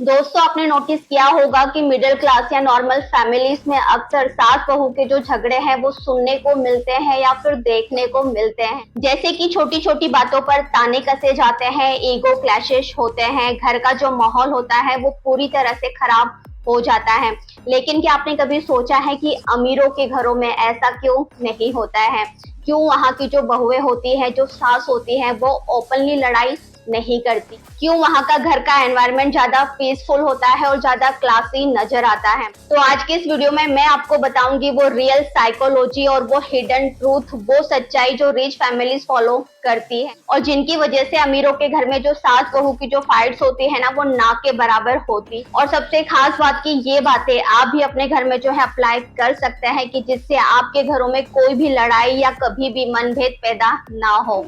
दोस्तों, आपने नोटिस किया होगा कि मिडिल क्लास या नॉर्मल फैमिलीज में अक्सर सास बहू के जो झगड़े हैं वो सुनने को मिलते हैं या फिर देखने को मिलते हैं। जैसे कि छोटी छोटी बातों पर ताने कसे जाते हैं, ईगो क्लैशेस होते हैं, घर का जो माहौल होता है वो पूरी तरह से खराब हो जाता है। लेकिन क्या आपने कभी सोचा है कि अमीरों के घरों में ऐसा क्यों नहीं होता है? क्यों वहाँ की जो बहुएं होती है, जो सास होती है, वो ओपनली लड़ाई नहीं करती? क्यों वहाँ का घर का एनवायरनमेंट ज्यादा पीसफुल होता है और ज्यादा क्लासी नजर आता है? तो आज के इस वीडियो में मैं आपको बताऊंगी वो रियल साइकोलॉजी और वो हिडन ट्रूथ, वो सच्चाई जो रिच फैमिलीज फॉलो करती है और जिनकी वजह से अमीरों के घर में जो सास बहू की जो फाइट्स होती है ना, वो ना के बराबर होती। और सबसे खास बात की ये बातें आप भी अपने घर में जो है अप्लाई कर सकते हैं कि जिससे आपके घरों में कोई भी लड़ाई या कभी भी मनभेद पैदा ना हो।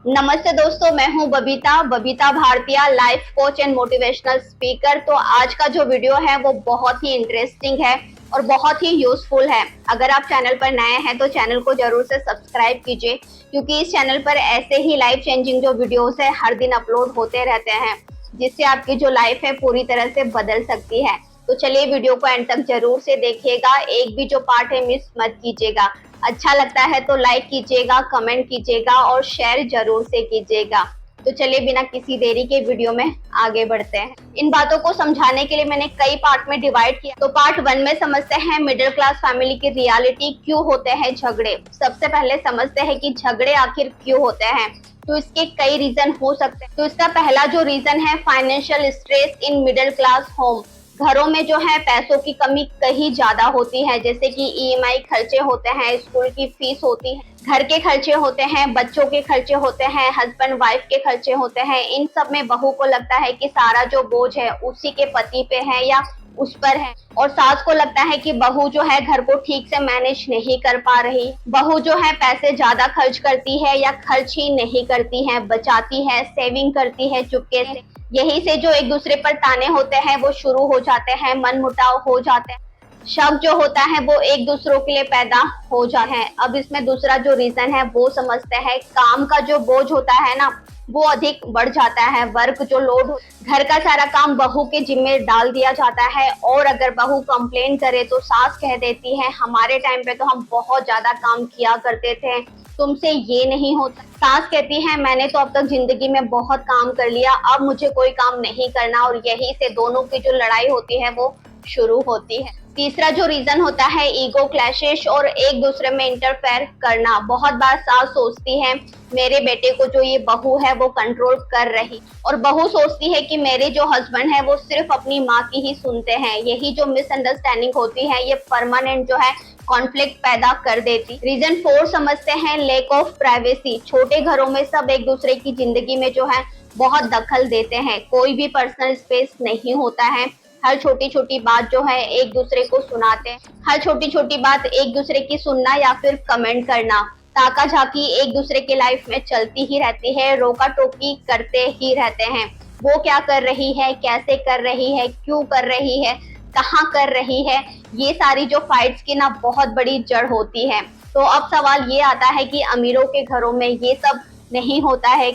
नमस्ते दोस्तों, मैं हूं बबीता भारतीय, life coach and motivational speaker. तो आज का जो वीडियो है वो बहुत ही इंटरेस्टिंग है और बहुत ही यूजफुल है। अगर आप चैनल पर नए हैं तो चैनल को जरूर से सब्सक्राइब कीजिए, क्योंकि इस चैनल पर ऐसे ही लाइफ चेंजिंग जो वीडियोस है हर दिन अपलोड होते रहते हैं, जिससे आपकी जो लाइफ है पूरी तरह से बदल सकती है। तो चलिए वीडियो को एंड तक जरूर से देखिएगा, एक भी जो पार्ट है मिस मत कीजिएगा। अच्छा लगता है तो लाइक कीजिएगा, कमेंट कीजिएगा और शेयर जरूर से कीजिएगा। तो चलिए बिना किसी देरी के वीडियो में आगे बढ़ते हैं। इन बातों को समझाने के लिए मैंने कई पार्ट में डिवाइड किया। तो पार्ट 1 में समझते हैं मिडिल क्लास फैमिली की रियलिटी, क्यों होते हैं झगड़े। सबसे पहले समझते हैं कि झगड़े आखिर क्यों होते हैं। तो इसके कई रीजन हो सकते हैं। तो इसका पहला जो रीजन है, financial stress in middle class home. घरों में जो है पैसों की कमी कहीं ज्यादा होती है, जैसे कि ईएमआई खर्चे होते हैं, स्कूल की फीस होती है, घर के खर्चे होते हैं, बच्चों के खर्चे होते हैं, हस्बैंड वाइफ के खर्चे होते हैं। इन सब में बहू को लगता है कि सारा जो बोझ है उसी के पति पे है या उस पर है, और सास को लगता है कि बहू जो है घर को ठीक से मैनेज नहीं कर पा रही। बहू जो है पैसे ज्यादा खर्च करती है या खर्च ही नहीं करती है, बचाती है, सेविंग करती है चुपके से। यही से जो एक दूसरे पर ताने होते हैं वो शुरू हो जाते हैं, मन मुटाव हो जाते हैं, शक जो होता है वो एक दूसरों के लिए पैदा हो जाता है। अब इसमें दूसरा जो रीजन है वो समझते हैं। काम का जो बोझ होता है ना, वो अधिक बढ़ जाता है। वर्क जो लोड, घर का सारा काम बहू के जिम्मे डाल दिया जाता है, और अगर बहू कंप्लेन करे तो सास कह देती है हमारे टाइम पे तो हम बहुत ज्यादा काम किया करते थे, तुमसे ये नहीं होता। सास कहती है मैंने तो अब तक जिंदगी में बहुत काम कर लिया, अब मुझे कोई काम नहीं करना, और यही से दोनों की जो लड़ाई होती है वो शुरू होती है। तीसरा जो रीजन होता है, ईगो क्लैशेस और एक दूसरे में इंटरफेयर करना। बहुत बार सास सोचती है मेरे बेटे को जो ये बहू है वो कंट्रोल कर रही, और बहू सोचती है कि मेरे जो हस्बैंड है वो सिर्फ अपनी माँ की ही सुनते हैं। यही जो मिसअंडरस्टैंडिंग होती है ये परमानेंट जो है कॉन्फ्लिक्ट पैदा कर देती। रीजन 4 समझते हैं, लेक ऑफ प्राइवेसी। छोटे घरों में सब एक दूसरे की जिंदगी में जो है बहुत दखल देते हैं, कोई भी पर्सनल स्पेस नहीं होता है। हर छोटी छोटी बात जो है एक दूसरे को सुनाते हैं, हर छोटी छोटी बात एक दूसरे की सुनना या फिर कमेंट करना, ताका झाकी एक दूसरे की लाइफ में चलती ही रहती है, रोका टोकी करते ही रहते हैं। वो क्या कर रही है, कैसे कर रही है, क्यों कर रही है, कहाँ कर रही है, ये सारी जो फाइट्स की ना बहुत बड़ी जड़ होती है। तो अब सवाल ये आता है कि अमीरों के घरों में ये सब नहीं होता है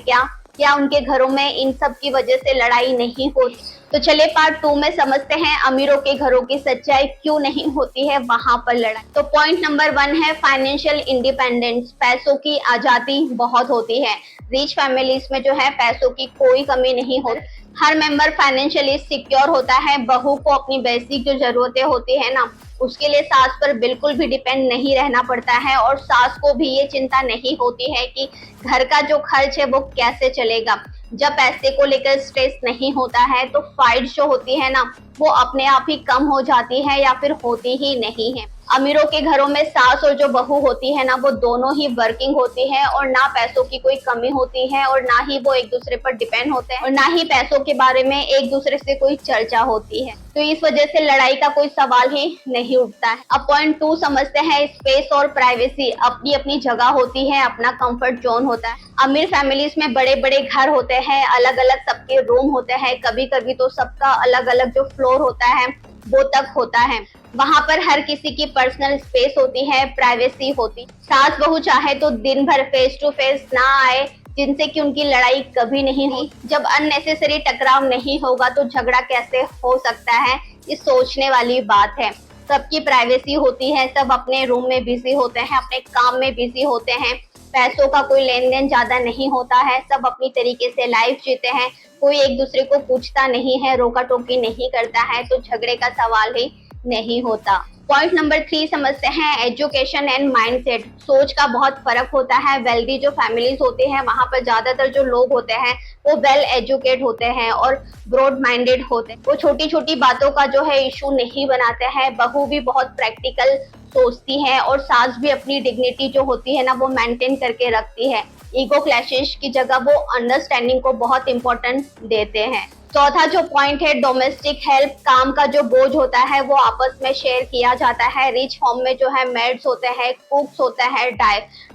क्या उनके घरों में इन सब की वजह से लड़ाई नहीं होती? तो चलिए पार्ट 2 में समझते हैं अमीरों के घरों की सच्चाई, क्यों नहीं होती है वहां पर लड़ाई। तो पॉइंट नंबर 1 है फाइनेंशियल इंडिपेंडेंस। पैसों की आजादी बहुत होती है। रिच फैमिलीज में जो है पैसों की कोई कमी नहीं होती, हर मेंबर फाइनेंशियली सिक्योर होता है। बहू को अपनी बेसिक जो जरूरतें होती है ना, उसके लिए सास पर बिल्कुल भी डिपेंड नहीं रहना पड़ता है, और सास को भी ये चिंता नहीं होती है कि घर का जो खर्च है वो कैसे चलेगा। जब पैसे को लेकर स्ट्रेस नहीं होता है तो फाइट जो होती है ना वो अपने आप ही कम हो जाती है या फिर होती ही नहीं है। अमीरों के घरों में सास और जो बहू होती है ना वो दोनों ही वर्किंग होती है, और ना पैसों की कोई कमी होती है, और ना ही वो एक दूसरे पर डिपेंड होते हैं, और ना ही पैसों के बारे में एक दूसरे से कोई चर्चा होती है। तो इस वजह से लड़ाई का कोई सवाल ही नहीं उठता है। अब पॉइंट 2 समझते हैं, स्पेस और प्राइवेसी। अपनी अपनी जगह होती है, अपना कंफर्ट जोन होता है। अमीर फैमिलीज में बड़े बड़े घर होते हैं, अलग अलग सबके रूम होते हैं, कभी कभी तो सबका अलग अलग जो फ्लोर होता है वो तक होता है। वहां पर हर किसी की पर्सनल स्पेस होती है, प्राइवेसी होती। सास बहू चाहे तो दिन भर फेस टू फेस ना आए, जिनसे कि उनकी लड़ाई कभी नहीं हुई। जब अननेसेसरी टकराव नहीं होगा तो झगड़ा कैसे हो सकता है, ये सोचने वाली बात है। सबकी प्राइवेसी होती है, सब अपने रूम में बिजी होते हैं, अपने काम में बिजी होते हैं, पैसों का कोई लेन देन ज्यादा नहीं होता है, सब अपनी तरीके से लाइफ जीते हैं, कोई एक दूसरे को पूछता नहीं है, रोका टोकी नहीं करता है, तो झगड़े का सवाल ही नहीं होता। पॉइंट नंबर 3 समझते हैं एजुकेशन एंड माइंडसेट। सोच का बहुत फर्क होता है। वेल्दी जो फैमिलीज होते हैं वहां पर ज्यादातर जो लोग होते हैं वो वेल एजुकेट होते हैं और ब्रॉड माइंडेड होते हैं। वो छोटी छोटी बातों का जो है इशू नहीं बनाते हैं। बहू भी बहुत प्रैक्टिकल सोचती है और सास भी अपनी डिग्निटी जो होती है ना वो मेंटेन करके रखती है। ईगो क्लैशेस की जगह वो अंडरस्टैंडिंग को बहुत इंपॉर्टेंट देते हैं। चौथा जो पॉइंट है डोमेस्टिक हेल्प। काम का जो बोझ होता है वो आपस में शेयर किया जाता है। रिच होम में जो है मेड्स होते हैं, कुक्स होता है,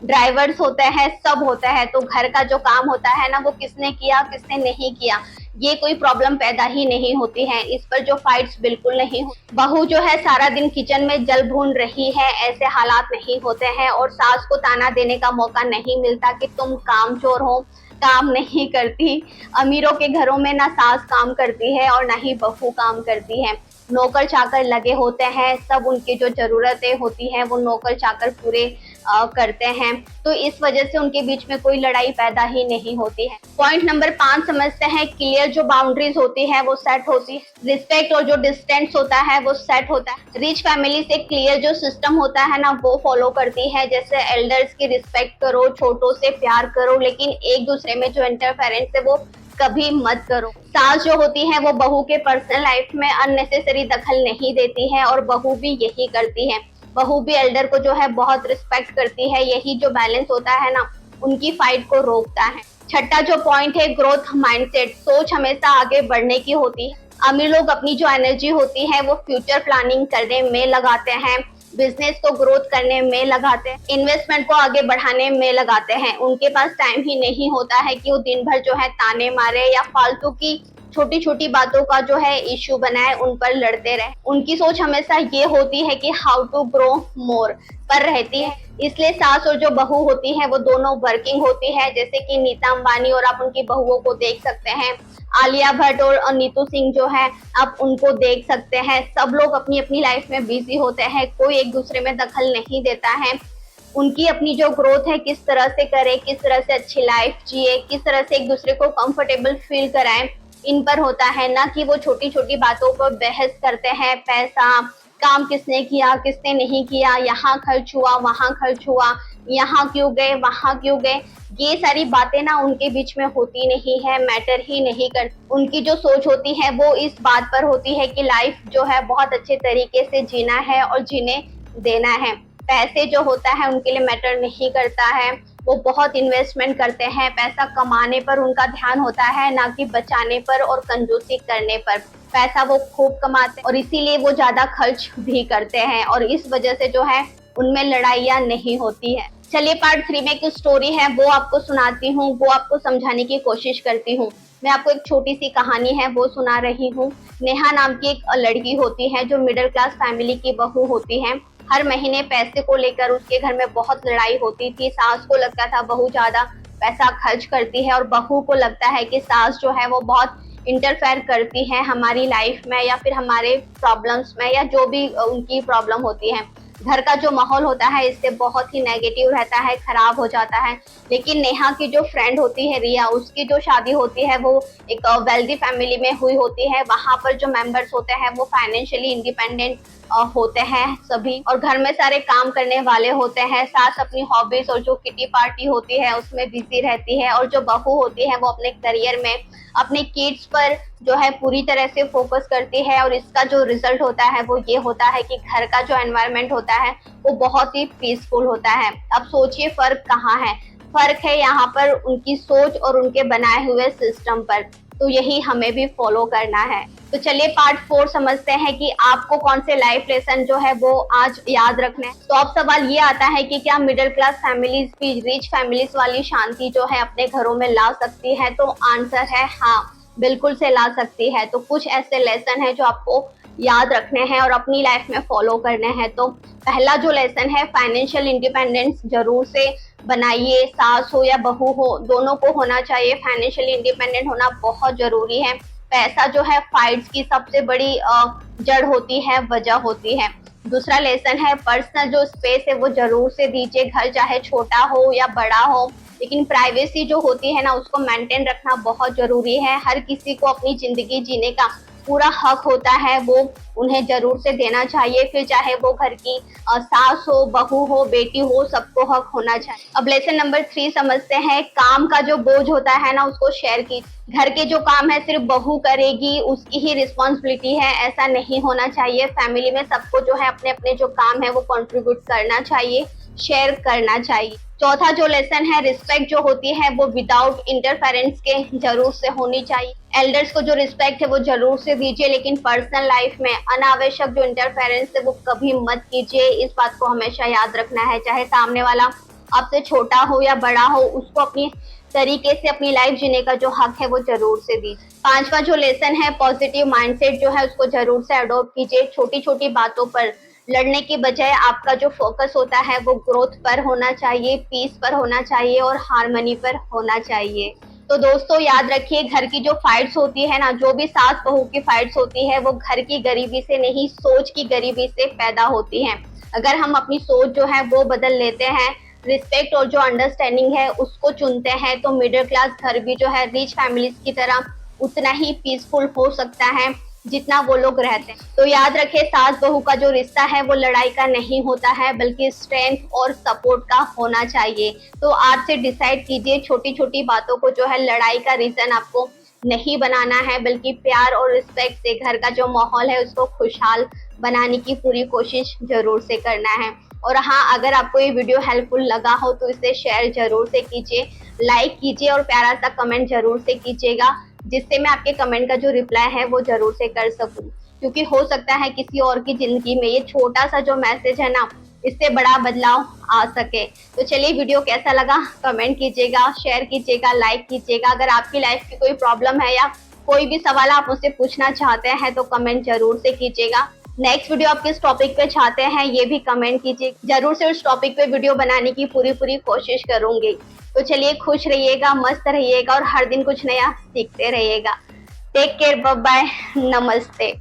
ड्राइवर्स होते हैं, सब होता है। तो घर का जो काम होता है ना वो किसने किया किसने नहीं किया ये कोई प्रॉब्लम पैदा ही नहीं होती है। इस पर जो फाइट्स बिल्कुल नहीं हो। बहू जो है सारा दिन किचन में जल भून रही है, ऐसे हालात नहीं होते हैं। और सास को ताना देने का मौका नहीं मिलता कि तुम कामचोर हो, काम नहीं करती। अमीरों के घरों में ना सास काम करती है और ना ही बहू काम करती है। नौकर चाकर लगे होते हैं, सब उनकी जो जरूरतें होती हैं वो नौकर चाकर पूरे करते हैं। तो इस वजह से उनके बीच में कोई लड़ाई पैदा ही नहीं होती है। पॉइंट नंबर 5 समझते हैं क्लियर जो बाउंड्रीज होती है वो सेट होती है। रिस्पेक्ट और जो डिस्टेंस होता है वो सेट होता है। रिच फैमिली से क्लियर जो सिस्टम होता है ना वो फॉलो करती है। जैसे एल्डर्स की रिस्पेक्ट करो, छोटों से प्यार करो, लेकिन एक दूसरे में जो इंटरफेरेंस है वो कभी मत करो। सास जो होती है वो बहू के पर्सनल लाइफ में अननेसेसरी दखल नहीं देती है और बहू भी यही करती है। बहू भी एल्डर को जो है बहुत रिस्पेक्ट करती है। यही जो बैलेंस होता है ना उनकी फाइट को रोकता है। छठा जो पॉइंट है ग्रोथ माइंडसेट। सोच हमेशा आगे बढ़ने की होती है। अमीर लोग अपनी जो एनर्जी होती है वो फ्यूचर प्लानिंग करने में लगाते हैं, बिजनेस को ग्रोथ करने में लगाते हैं, इन्वेस्टमेंट को आगे बढ़ाने में लगाते हैं। उनके पास टाइम ही नहीं होता है कि वो दिन भर जो है ताने मारे या फालतू की छोटी छोटी बातों का जो है इश्यू बनाए, उन पर लड़ते रहे। उनकी सोच हमेशा ये होती है कि हाउ टू ग्रो मोर पर रहती है। इसलिए सास और जो बहू होती है वो दोनों वर्किंग होती है। जैसे कि नीता अंबानी और आप उनकी बहुओं को देख सकते हैं, आलिया भट्ट और नीतू सिंह जो है आप उनको देख सकते हैं। सब लोग अपनी अपनी लाइफ में बिजी होते हैं, कोई एक दूसरे में दखल नहीं देता है। उनकी अपनी जो ग्रोथ है किस तरह से करे, किस तरह से अच्छी लाइफ जिए, किस तरह से एक दूसरे को कंफर्टेबल फील कराएं, इन पर होता है। ना कि वो छोटी छोटी बातों पर बहस करते हैं। पैसा, काम किसने किया किसने नहीं किया, यहाँ खर्च हुआ वहां खर्च हुआ, यहाँ क्यों गए वहां क्यों गए, ये सारी बातें ना उनके बीच में होती नहीं है, मैटर ही नहीं करती। उनकी जो सोच होती है वो इस बात पर होती है कि लाइफ जो है बहुत अच्छे तरीके से जीना है और जीने देना है। पैसे जो होता है उनके लिए मैटर नहीं करता है। वो बहुत इन्वेस्टमेंट करते हैं, पैसा कमाने पर उनका ध्यान होता है, ना कि बचाने पर और कंजूसी करने पर। पैसा वो खूब कमाते हैं और इसीलिए वो ज्यादा खर्च भी करते हैं और इस वजह से जो है उनमें लड़ाइयाँ नहीं होती है। चलिए पार्ट 3 में एक स्टोरी है वो आपको सुनाती हूँ, वो आपको समझाने की कोशिश करती हूँ। मैं आपको एक छोटी सी कहानी है वो सुना रही हूँ। नेहा नाम की एक लड़की होती है जो मिडिल क्लास फैमिली की बहू होती है। हर महीने पैसे को लेकर उसके घर में बहुत लड़ाई होती थी। सास को लगता था बहू ज्यादा पैसा खर्च करती है और बहू को लगता है कि सास जो है वो बहुत इंटरफेयर करती है हमारी लाइफ में या फिर हमारे प्रॉब्लम्स में या जो भी उनकी प्रॉब्लम होती है। घर का जो माहौल होता है इससे बहुत ही नेगेटिव रहता है, खराब हो जाता है। लेकिन नेहा की जो फ्रेंड होती है रिया, उसकी जो शादी होती है वो एक वेल्दी फैमिली में हुई होती है। वहां पर जो मेंबर्स होते हैं वो फाइनेंशियली इंडिपेंडेंट होते हैं सभी, और घर में सारे काम करने वाले होते हैं। सास अपनी हॉबीज और जो किटी पार्टी होती है उसमें बिजी रहती है और जो बहू होती है वो अपने करियर में, अपने किड्स पर जो है पूरी तरह से फोकस करती है। और इसका जो रिजल्ट होता है वो ये होता है कि घर का जो एनवायरनमेंट होता है वो बहुत ही पीसफुल होता है। अब सोचिए फर्क कहाँ है? फर्क है यहाँ पर उनकी सोच और उनके बनाए हुए सिस्टम पर। तो यही हमें भी फॉलो करना है। तो चलिए पार्ट 4 समझते हैं कि आपको कौन से लाइफ लेसन जो है वो आज याद रखना है। तो अब सवाल ये आता है कि क्या मिडिल क्लास फैमिलीज भी रिच फैमिलीज वाली शांति जो है अपने घरों में ला सकती है? तो आंसर है हाँ, बिल्कुल से ला सकती है। तो कुछ ऐसे लेसन है जो आपको याद रखने हैं और अपनी लाइफ में फॉलो करने हैं। तो पहला जो लेसन है, फाइनेंशियल इंडिपेंडेंस जरूर से बनाइए। सास हो या बहू हो, दोनों को होना चाहिए। फाइनेंशियली इंडिपेंडेंट होना बहुत जरूरी है। पैसा जो है फाइट्स की सबसे बड़ी जड़ होती है, वजह होती है। दूसरा लेसन है, पर्सनल जो स्पेस है वो जरूर से दीजिए। घर चाहे छोटा हो या बड़ा हो, लेकिन प्राइवेसी जो होती है ना, उसको मेंटेन रखना बहुत जरूरी है। हर किसी को अपनी जिंदगी जीने का पूरा हक होता है, वो उन्हें जरूर से देना चाहिए। फिर चाहे वो घर की सास हो, बहू हो, बेटी हो, सबको हक होना चाहिए। अब लेसन नंबर 3 समझते हैं। काम का जो बोझ होता है ना, उसको शेयर कीजिए। घर के जो काम है सिर्फ बहू करेगी, उसकी ही रिस्पॉन्सिबिलिटी है, ऐसा नहीं होना चाहिए। फैमिली में सबको जो है अपने अपने जो काम है वो कंट्रीब्यूट करना चाहिए, शेयर करना चाहिए। चौथा जो लेसन है, रिस्पेक्ट जो होती है वो विदाउट इंटरफेरेंस के जरूर से होनी चाहिए। एल्डर्स को जो रिस्पेक्ट है वो जरूर से दीजिए, लेकिन पर्सनल लाइफ में अनावश्यक जो इंटरफेरेंस है वो कभी मत कीजिए। इस बात को हमेशा याद रखना है। चाहे सामने वाला आपसे छोटा हो या बड़ा हो, उसको अपनी तरीके से अपनी लाइफ जीने का जो हक है वो जरूर से दीजिए। पांचवा जो लेसन है, पॉजिटिव माइंडसेट जो है उसको जरूर से अडॉप्ट कीजिए। छोटी छोटी बातों पर लड़ने की बजाय आपका जो फोकस होता है वो ग्रोथ पर होना चाहिए, पीस पर होना चाहिए और हार्मनी पर होना चाहिए। तो दोस्तों याद रखिए, घर की जो फाइट्स होती है ना, जो भी सास बहू की फाइट्स होती है, वो घर की गरीबी से नहीं, सोच की गरीबी से पैदा होती है। अगर हम अपनी सोच जो है वो बदल लेते हैं, रिस्पेक्ट और जो अंडरस्टैंडिंग है उसको चुनते हैं, तो मिडिल क्लास घर भी जो है रिच फैमिलीज की तरह उतना ही पीसफुल हो सकता है जितना वो लोग रहते हैं। तो याद रखें, सास बहू का जो रिश्ता है वो लड़ाई का नहीं होता है, बल्कि स्ट्रेंथ और सपोर्ट का होना चाहिए। तो आज से डिसाइड कीजिए, छोटी छोटी बातों को जो है लड़ाई का रीजन आपको नहीं बनाना है, बल्कि प्यार और रिस्पेक्ट से घर का जो माहौल है उसको खुशहाल बनाने की पूरी कोशिश जरूर से करना है। और हाँ, अगर आपको ये वीडियो हेल्पफुल लगा हो तो इसे शेयर जरूर से कीजिए, लाइक कीजिए और प्यारा सा कमेंट जरूर से कीजिएगा, जिससे मैं आपके कमेंट का जो रिप्लाई है वो जरूर से कर सकूं। क्योंकि हो सकता है किसी और की जिंदगी में ये छोटा सा जो मैसेज है ना, इससे बड़ा बदलाव आ सके। तो चलिए, वीडियो कैसा लगा कमेंट कीजिएगा, शेयर कीजिएगा, लाइक कीजिएगा। अगर आपकी लाइफ की कोई प्रॉब्लम है या कोई भी सवाल आप मुझसे पूछना चाहते हैं तो कमेंट जरूर से कीजिएगा। नेक्स्ट वीडियो आप किस टॉपिक पे चाहते हैं ये भी कमेंट कीजिए, जरूर से उस टॉपिक पे वीडियो बनाने की पूरी कोशिश करूंगी। तो चलिए, खुश रहिएगा, मस्त रहिएगा और हर दिन कुछ नया सीखते रहिएगा। टेक केयर, बाय बाय, नमस्ते।